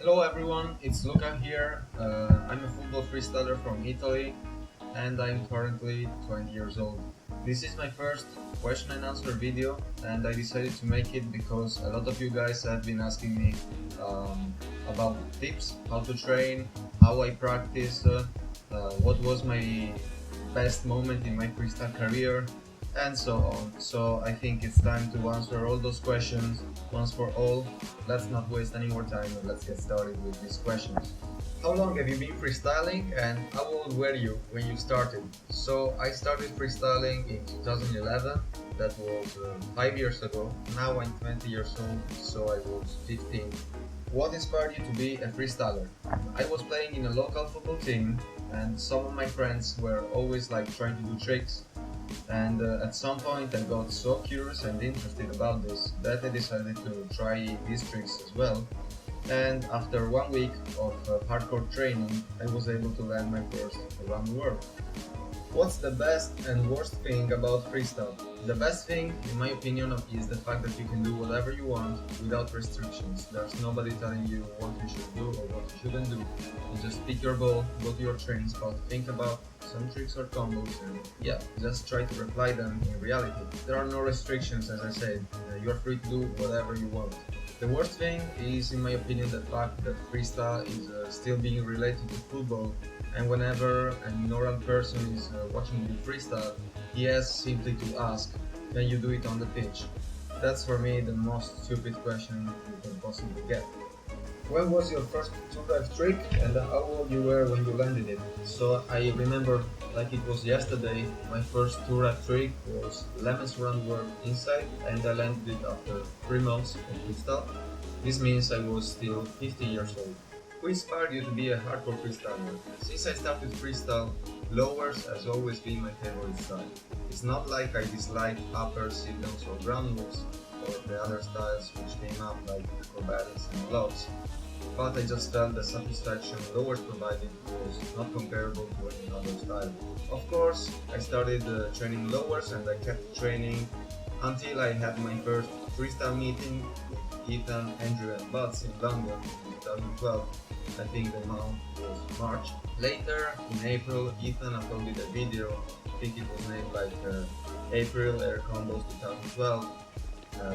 Hello everyone, it's Luca here. I'm a football freestyler from Italy and I'm currently 20 years old. This is my first question and answer video and I decided to make it because a lot of you guys have been asking me about tips, how to train, how I practice, what was my best moment in my freestyle career and so on. So I think it's time to answer all those questions once for all. Let's not waste any more time and let's get started with these questions. How long have you been freestyling and how old were you when you started? So I started freestyling in 2011, that was 5 years ago. Now I'm 20 years old, so I was 15. What inspired you to be a freestyler? I was playing in a local football team and some of my friends were always trying to do tricks. And at some point I got so curious and interested about this that I decided to try these tricks as well. And after 1 week of hardcore training, I was able to land my first around the world. What's the best and worst thing about freestyle? The best thing, in my opinion, is the fact that you can do whatever you want without restrictions. There's nobody telling you what you should do or what you shouldn't do. You just pick your ball, go to your training spot, think about some tricks or combos and just try to apply them in reality. There are no restrictions, as I said. You're free to do whatever you want. The worst thing is, in my opinion, the fact that freestyle is still being related to football, and whenever an ignorant person is watching you freestyle, he has simply to ask, can you do it on the pitch? That's for me the most stupid question you can possibly get. When was your first two-rep trick and how old you were when you landed it? So I remember like it was yesterday, my first two-rep trick was lemons run work inside and I landed it after 3 months of freestyle. This means I was still 15 years old. Who inspired you to be a hardcore freestyler? Since I started freestyle, lowers has always been my favorite style. It's not like I dislike uppers, sit-downs or ground moves or the other styles which came up like acrobatics and blocks, but I just felt the satisfaction lowers provided was not comparable to any other style. Of course, I started training lowers and I kept training until I had my first freestyle meeting with Ethan, Andrew and Butts in London in 2012. I think the month was March. Later, in April, Ethan uploaded a video, I think it was named April Air Combos 2012,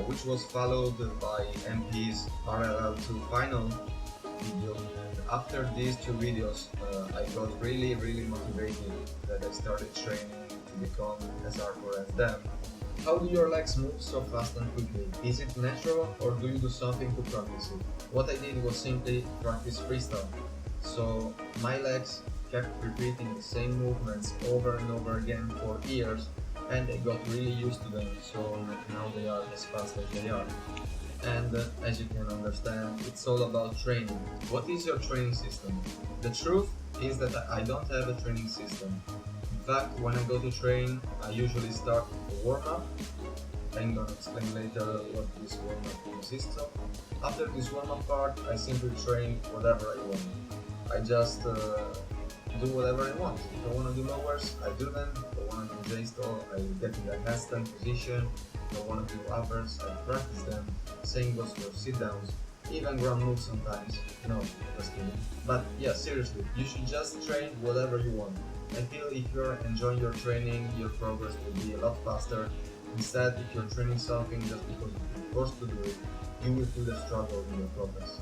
which was followed by MP's RLL2 final video. And after these two videos, I got really motivated that I started training to become as hardcore as them. How do your legs move so fast and quickly? Is it natural or do you do something to practice it? What I did was simply practice freestyle. So my legs kept repeating the same movements over and over again for years and I got really used to them, so now they are as fast as they are. And as you can understand, it's all about training. What is your training system? The truth is that I don't have a training system. In fact, when I go to train, I usually start with a warm-up. I'm gonna explain later what this warm-up consists of. After this warm-up part, I simply train whatever I want. I just do whatever I want. If I want to do lowers, I do them. If I want to do J-stall, I get in the handstand position. If I want to do uppers, I practice them. Same goes for sit-downs, even ground moves sometimes. No, just kidding. But yeah, seriously, you should just train whatever you want. I feel if you're enjoying your training, your progress will be a lot faster. Instead, if you're training something just because you're forced to do it, you will feel the struggle in your progress.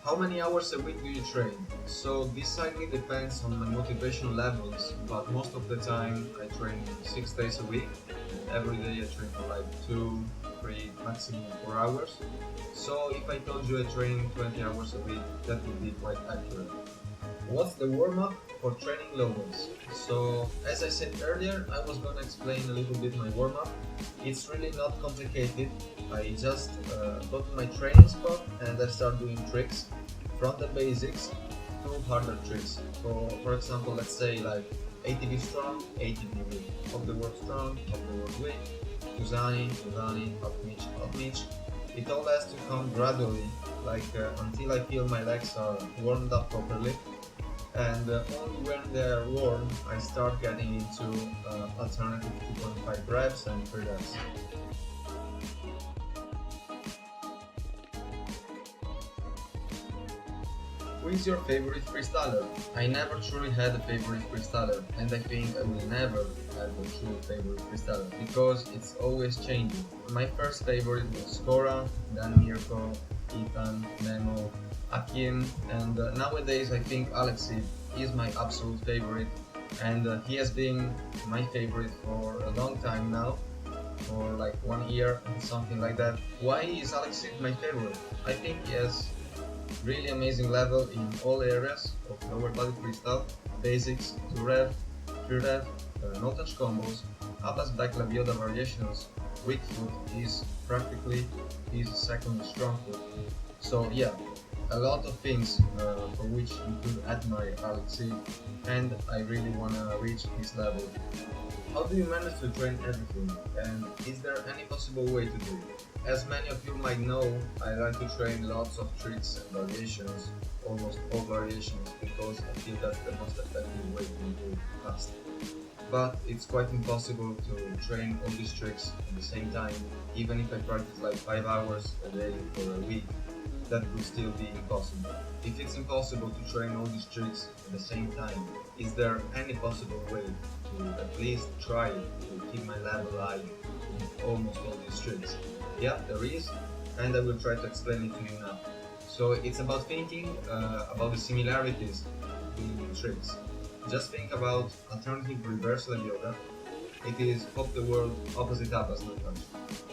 How many hours a week do you train? So this slightly depends on my motivation levels, but most of the time I train 6 days a week. Every day I train for 2, 3, maximum 4 hours. So if I told you I train 20 hours a week, that would be quite accurate. What's the warm-up for training lowers? So as I said earlier, I was gonna explain a little bit my warm-up. It's really not complicated. I just go to my training spot and I start doing tricks from the basics to harder tricks. For example, let's say ATV strong, ATV weak, off the word strong, off the word weak, Tuzani, up mitch. It all has to come gradually, until I feel my legs are warmed up properly. And only when they are warm, I start getting into alternative 2.5 reps and 3 reps. Who is your favorite freestyler? I never truly had a favorite freestyler, and I think I will never have a true favorite freestyler because it's always changing. My first favorite was Skora, then Mirko, Ethan, Nemo, Akim, and nowadays I think Alexei is my absolute favorite, and he has been my favorite for a long time now, for like 1 year and something like that. Why is Alexei my favorite? I think he has really amazing level in all areas of lower body freestyle, basics, to rev, free rev, no touch combos, up as back labioda variations, weak foot is practically his second strong foot. So yeah, a lot of things for which you could admire Alexei, and I really wanna reach his level. How do you manage to train everything, and is there any possible way to do it? As many of you might know, I like to train lots of tricks and variations, almost all variations, because I feel that's the most effective way to do it fast. But it's quite impossible to train all these tricks at the same time, even if I practice like 5 hours a day for a week, that would still be impossible. If it's impossible to train all these tricks at the same time, is there any possible way to at least try to keep my level high in almost all these tricks? Yeah, there is, and I will try to explain it to you now. So it's about thinking about the similarities between the tricks. Just think about alternative reverse labioda. It is hop the world opposite up as no touch.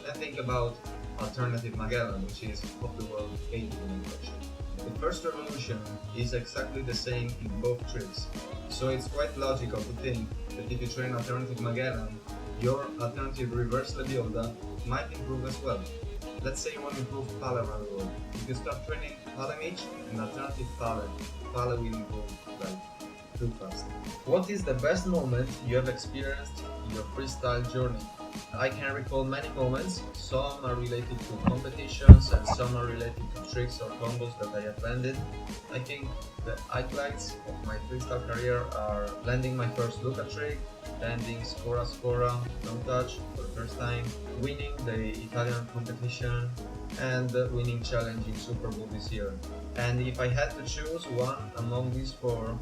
Then think about alternative Magellan, which is hop the world 80 no touch. The first revolution is exactly the same in both tricks, so it's quite logical to think that if you train alternative Magellan, your alternative reverse labioda might improve as well. Let's say you want to improve Pale around the world. If you start training Pale Mitch and alternative Pale will improve like too fast. What is the best moment you have experienced in your freestyle journey? I can recall many moments. Some are related to competitions and some are related to tricks or combos that I have landed. I think the highlights of my freestyle career are landing my first Luca trick, landing Skora, no touch for the first time, winning the Italian competition, and winning challenge in Super Bowl this year. And if I had to choose one among these four,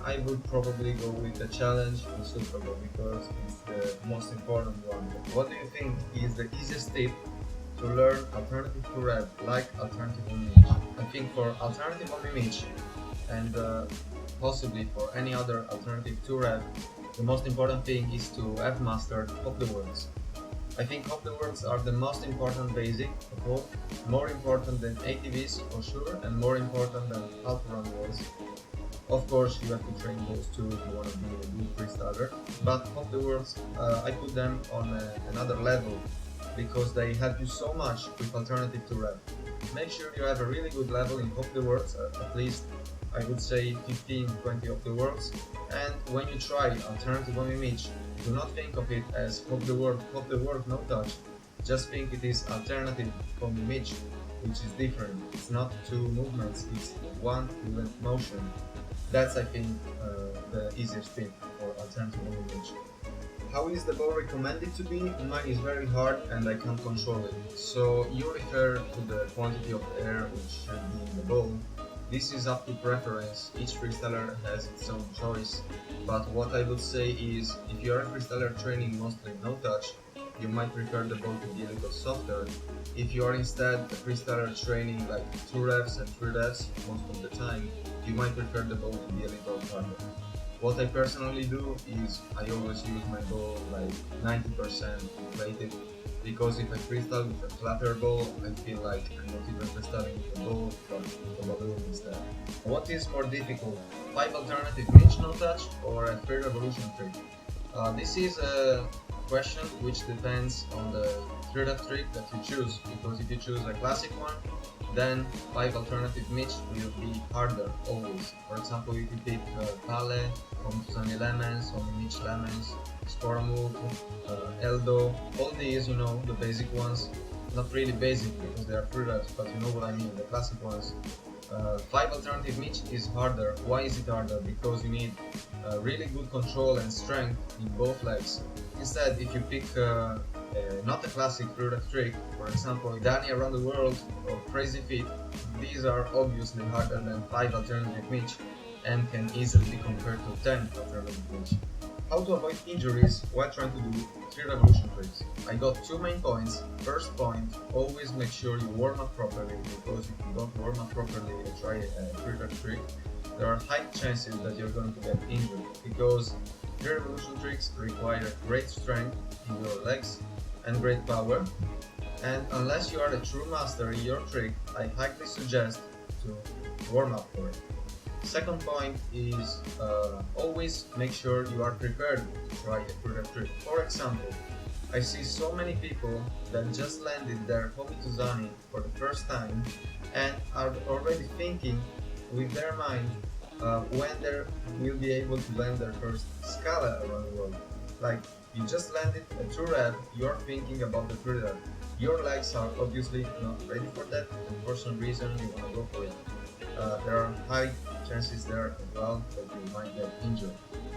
I would probably go with the challenge in Super Bowl because it's the most important one. What do you think is the easiest tip to learn alternative to rev, like alternative on Mitch? I think for alternative on Mitch and possibly for any other alternative to rev, the most important thing is to have mastered hop the words. I think hop the words are the most important basic of all, more important than ATVs for sure, and more important than half run words. Of course, you have to train those two if you want to be a good freestyler, but hop the words, I put them on another level because they help you so much with alternative to rev. Make sure you have a really good level in hop the words, at least I would say 15-20 of the words, and when you try alternative on Mitch, do not think of it as hop the word, no touch. Just think it is alternative from Mitch, which is different. It's not two movements, it's one fluent motion. That's, I think, the easiest thing for alternative on Mitch. How is the bow recommended to be? Mine is very hard and I can't control it. So you refer to the quantity of air which should be in the bow. This is up to preference, each freestyler has its own choice, but what I would say is, if you are a freestyler training mostly no touch, you might prefer the bow to be a little softer. If you are instead a freestyler training like 2 revs and 3 revs most of the time, you might prefer the bow to be a little harder. What I personally do is, I always use my bow like 90% inflated, because if I freestyle with a flatter bow, I feel like I'm not even freestyling with a bow, but with a balloon instead. What is more difficult, 5 alternative Mitch no touch or a 3 revolution trick? This is a question which depends on the 3 rev trick that you choose, because if you choose a classic one, then 5 alternative Mitch will be harder always. For example, if you pick Pale, Sunny Lemons, or Mitch Lemons, Skora move, Eldo, all these, you know, the basic ones, not really basic because they are 3 revs, but you know what I mean, the classic ones. 5 alternative Mitch is harder. Why is it harder? Because you need really good control and strength in both legs. Instead, if you pick not a classic freeride trick, for example Danny around the world or crazy feet. These are obviously harder than 5 alternative mitch and can easily be compared to 10 alternative mitch. How to avoid injuries while trying to do 3 revolution tricks. I got 2 main points. First point, always make sure you warm up properly, because if you don't warm up properly and try a freeride trick, there are high chances that you're going to get injured, because 3 revolution tricks require great strength in your legs and great power, and unless you are a true master in your trick, I highly suggest to warm up for it. Second point is always make sure you are prepared to try a freeride trick. For example, I see so many people that just landed their Homituzani for the first time and are already thinking with their mind when they will be able to land their first Scala around the world. Like, you just landed a true rep, you're thinking about the freeride. Your legs are obviously not ready for that, and for some reason you want to go for it. There are high chances there as well that you might get injured.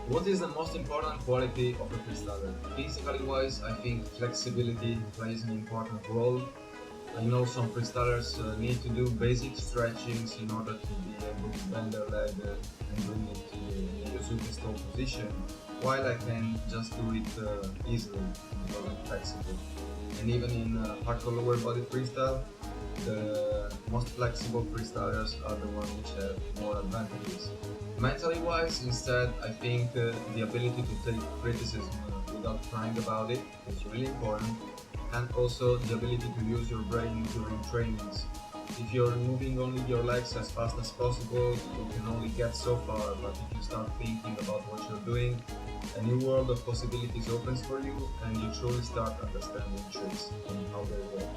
What is the most important quality of a freestyler? Physically wise, I think flexibility plays an important role. I know some freestylers need to do basic stretchings in order to be able to bend their leg and bring it to the Yuzuki stall position, while I can just do it easily because I'm flexible. And even in hardcore lower body freestyle, the most flexible freestylers are the ones which have more advantages. Mentally wise, instead, I think the ability to take criticism without crying about it is really important, and also the ability to use your brain during trainings. If you're moving only your legs as fast as possible, you can only get so far, but if you start thinking about what you're doing, a new world of possibilities opens for you, and you truly start understanding tricks and how they work.